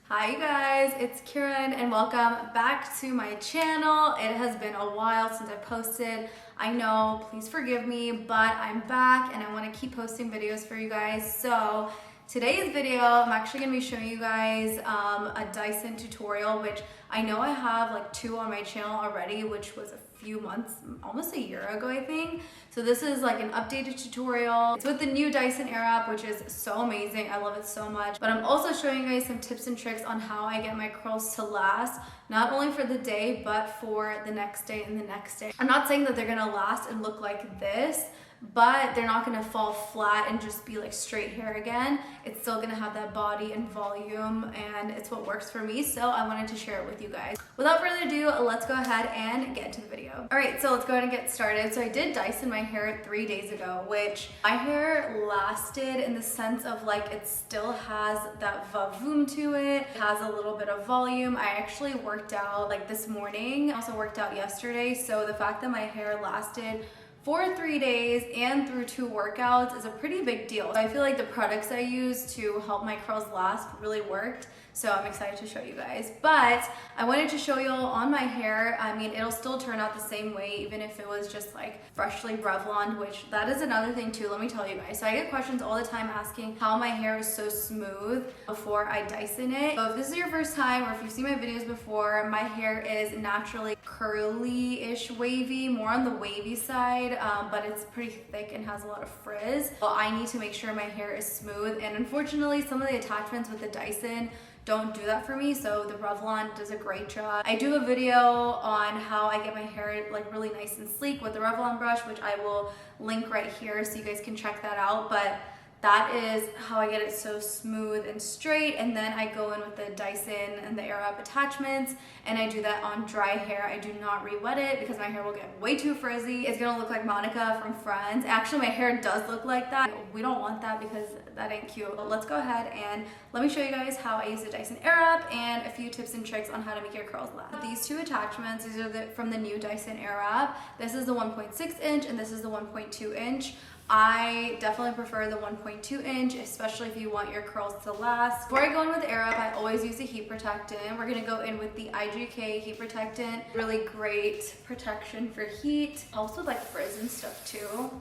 Hi you guys, it's Kieran and welcome back to my channel. It has been a while since I posted. I know, please forgive me, but I'm back and I want to keep posting videos for you guys. So today's video, I'm actually going to be showing you guys a Dyson tutorial, which I know I have like 2 on my channel already, which was a few months, almost a year ago, I think. So this is like an updated tutorial. It's with the new Dyson Airwrap, which is so amazing. I love it so much. But I'm also showing you guys some tips and tricks on how I get my curls to last, not only for the day, but for the next day and the next day. I'm not saying that they're gonna last and look like this, but they're not gonna fall flat and just be like straight hair again. It's still gonna have that body and volume, and it's what works for me, so I wanted to share it with you guys. Without further ado, let's go ahead and get into the video. All right, so let's go ahead and get started. So I did Dyson my hair 3 days ago, which my hair lasted in the sense of like it still has that vavoom to it. It has a little bit of volume. I actually worked out like this morning. I also worked out yesterday, so the fact that my hair lasted for 3 days and through 2 workouts is a pretty big deal. I feel like the products I use to help my curls last really worked, so I'm excited to show you guys. But I wanted to show you all on my hair. I mean, it'll still turn out the same way even if it was just like freshly Revlon, which that is another thing too, let me tell you guys. So I get questions all the time asking how my hair is so smooth before I Dyson it. So if this is your first time or if you've seen my videos before, my hair is naturally curly-ish wavy, more on the wavy side, but it's pretty thick and has a lot of frizz. Well, I need to make sure my hair is smooth, and unfortunately some of the attachments with the Dyson don't do that for me, so the Revlon does a great job. I do a video on how I get my hair like really nice and sleek with the Revlon brush, which I will link right here so you guys can check that out, but that is how I get it so smooth and straight. And then I go in with the Dyson and the Airwrap attachments, and I do that on dry hair. I do not re-wet it because my hair will get way too frizzy. It's gonna look like Monica from Friends. Actually, my hair does look like that. We don't want that because that ain't cute. But let's go ahead and let me show you guys how I use the Dyson Airwrap and a few tips and tricks on how to make your curls last. These 2 attachments, these are from the new Dyson Airwrap. This is the 1.6 inch and this is the 1.2 inch. I definitely prefer the 1.2 inch, especially if you want your curls to last. Before I go in with Airwrap, I always use a heat protectant. We're gonna go in with the IGK heat protectant. Really great protection for heat. Helps with like frizz and stuff too.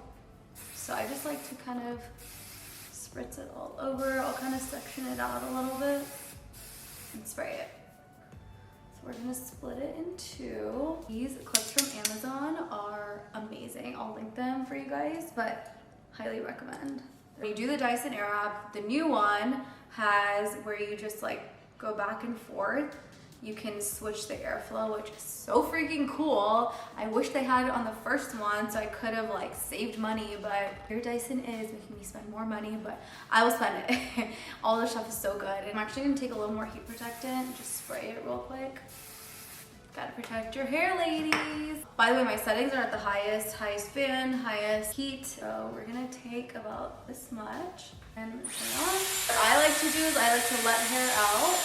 So I just like to kind of spritz it all over. I'll kind of section it out a little bit and spray it. So we're gonna split it in 2. These clips from Amazon are amazing. I'll link them for you guys, but highly recommend. When you do the Dyson Airwrap, the new one has where you just like go back and forth. You can switch the airflow, which is so freaking cool. I wish they had it on the first one so I could have like saved money, but your Dyson is making me spend more money, but I will spend it. All the stuff is so good. And I'm actually gonna take a little more heat protectant and just spray it real quick. Gotta protect your hair, ladies. By the way, my settings are at the highest fan, highest heat. So we're gonna take about this much and turn it on. What I like to do is I like to let hair out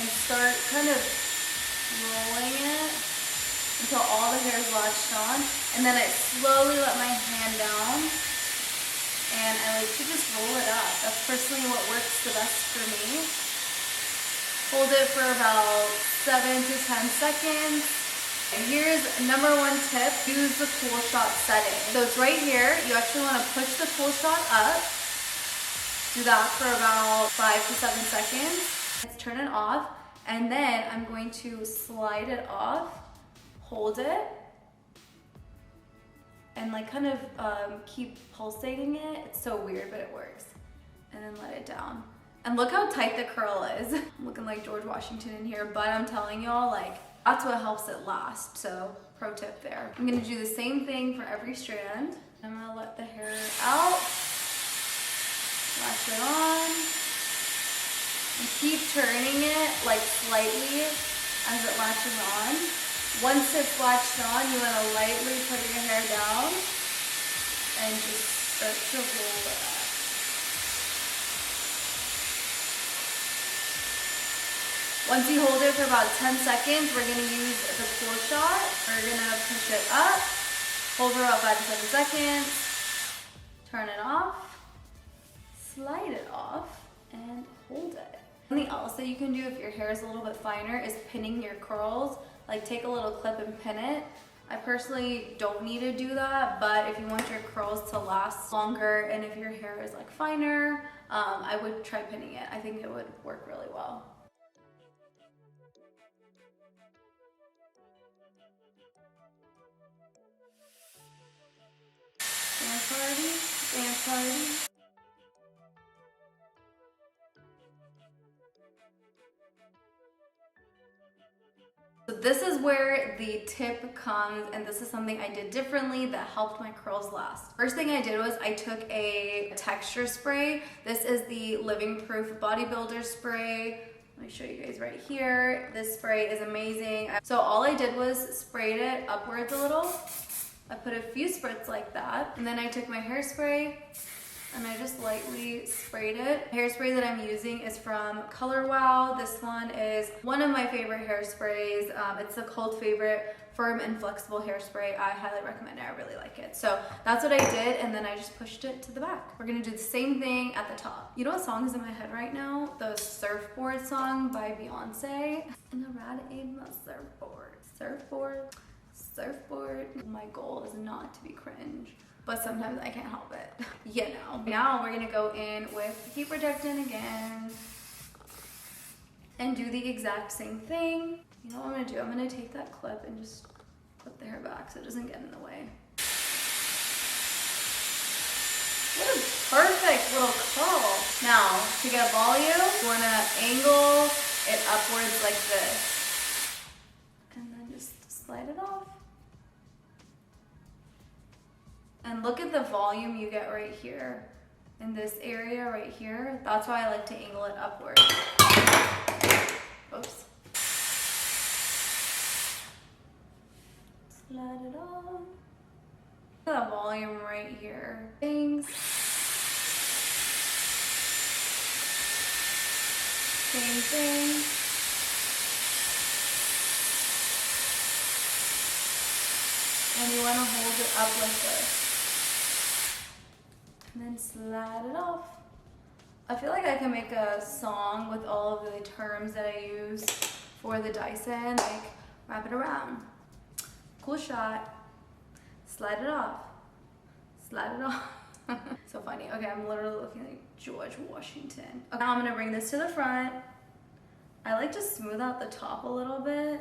and start kind of rolling it until all the hair is latched on. And then I slowly let my hand down and I like to just roll it up. That's personally what works the best for me. Hold it for about 7 to 10 seconds. And here's number 1 tip, use the cool shot setting. So it's right here. You actually want to push the cool shot up. Do that for about 5 to 7 seconds. Let's turn it off. And then I'm going to slide it off, hold it, and like kind of keep pulsating it. It's so weird, but it works. And then let it down. And look how tight the curl is. I'm looking like George Washington in here, but I'm telling y'all, like, that's what helps it last. So, pro tip there. I'm gonna do the same thing for every strand. I'm gonna let the hair out, lash it on, and keep turning it like slightly as it latches on. Once it's latched on, you wanna lightly put your hair down and just start to roll it up. Once you hold it for about 10 seconds, we're gonna use the cool shot. We're gonna push it up, hold for about 5 to 7 seconds, turn it off, slide it off, and hold Something else that you can do if your hair is a little bit finer is pinning your curls. Like take a little clip and pin it. I personally don't need to do that, but if you want your curls to last longer and if your hair is like finer, I would try pinning it. I think it would work really well. Dance party, dance party. So this is where the tip comes, and this is something I did differently that helped my curls last. First thing I did was I took a texture spray. This is the Living Proof Bodybuilder spray. Let me show you guys right here. This spray is amazing. So all I did was sprayed it upwards a little. I put a few spritz like that, and then I took my hairspray and I just lightly sprayed it. The hairspray that I'm using is from Color Wow. This one is one of my favorite hairsprays. It's a cult favorite, firm and flexible hairspray. I highly recommend it. I really like it. So that's what I did, and then I just pushed it to the back. We're gonna do the same thing at the top. You know what song is in my head right now? The Surfboard song by Beyonce. And the ride ain't my surfboard. Surfboard, surfboard. My goal is not to be cringe, but sometimes I can't help it. You know. Now we're gonna go in with heat protectant again and do the exact same thing. You know what I'm gonna do? I'm gonna take that clip and just clip the hair back so it doesn't get in the way. What a perfect little curl. Now, to get volume, you wanna angle it upwards like this. And then just slide it off. And look at the volume you get right here. In this area right here. That's why I like to angle it upward. Oops. Slide it on. Look at the volume right here. Things. Same thing. And you want to hold it up like this. And then slide it off. I feel like I can make a song with all of the terms that I use for the Dyson, like wrap it around, cool shot, slide it off, slide it off. So funny. Okay, I'm literally looking like George Washington. Okay, now I'm gonna bring this to the front. I like to smooth out the top a little bit.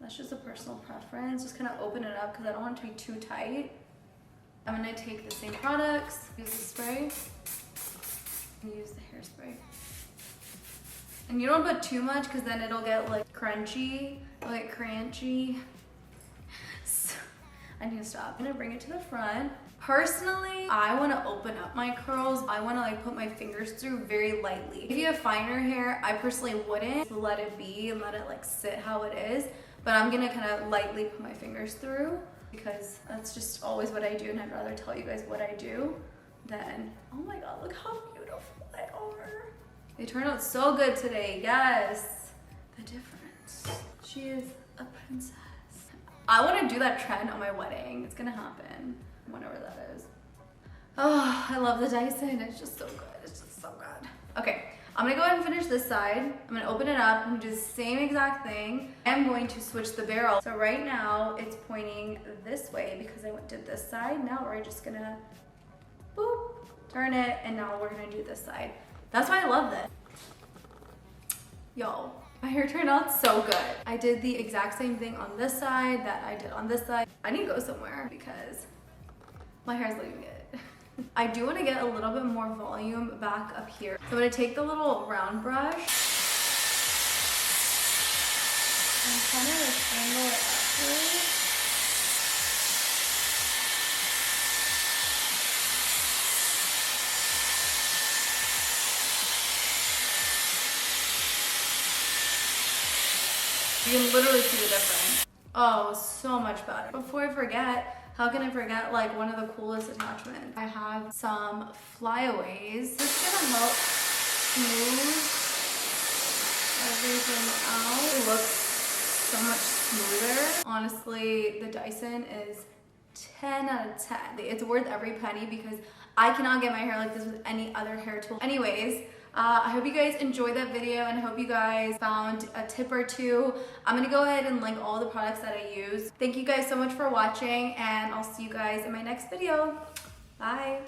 That's just a personal preference. Just kind of open it up because I don't want it to be too tight. I'm gonna take the same products, use the spray, and use the hairspray. And you don't put too much because then it'll get like crunchy, like crunchy. So, I need to stop. I'm gonna bring it to the front. Personally, I wanna open up my curls. I wanna like put my fingers through very lightly. If you have finer hair, I personally wouldn't. Let it be and let it like sit how it is. But I'm gonna kind of lightly put my fingers through because that's just always what I do, and I'd rather tell you guys what I do than, oh my god, look how beautiful they are. They turned out so good today, yes. The difference. She is a princess. I wanna do that trend on my wedding. It's gonna happen, whenever that is. Oh, I love the Dyson. It's just so good. It's just so good. Okay, I'm gonna go ahead and finish this side. I'm gonna open it up and do the same exact thing. I'm going to switch the barrel. So right now it's pointing this way because I did this side. Now we're just gonna boop, turn it, and now we're gonna do this side. That's why I love this. Yo, my hair turned out so good. I did the exact same thing on this side that I did on this side. I need to go somewhere because my hair is looking good. I do want to get a little bit more volume back up here. So I'm going to take the little round brush and kind of like angle it upward. You can literally see the difference. Oh, so much better. Before I forget, how can I forget like one of the coolest attachments? I have some flyaways. This is gonna help smooth everything out. It looks so much smoother. Honestly, the Dyson is 10 out of 10. It's worth every penny because I cannot get my hair like this with any other hair tool. Anyways, I hope you guys enjoyed that video and I hope you guys found a tip or two. I'm gonna go ahead and link all the products that I use. Thank you guys so much for watching, and I'll see you guys in my next video. Bye.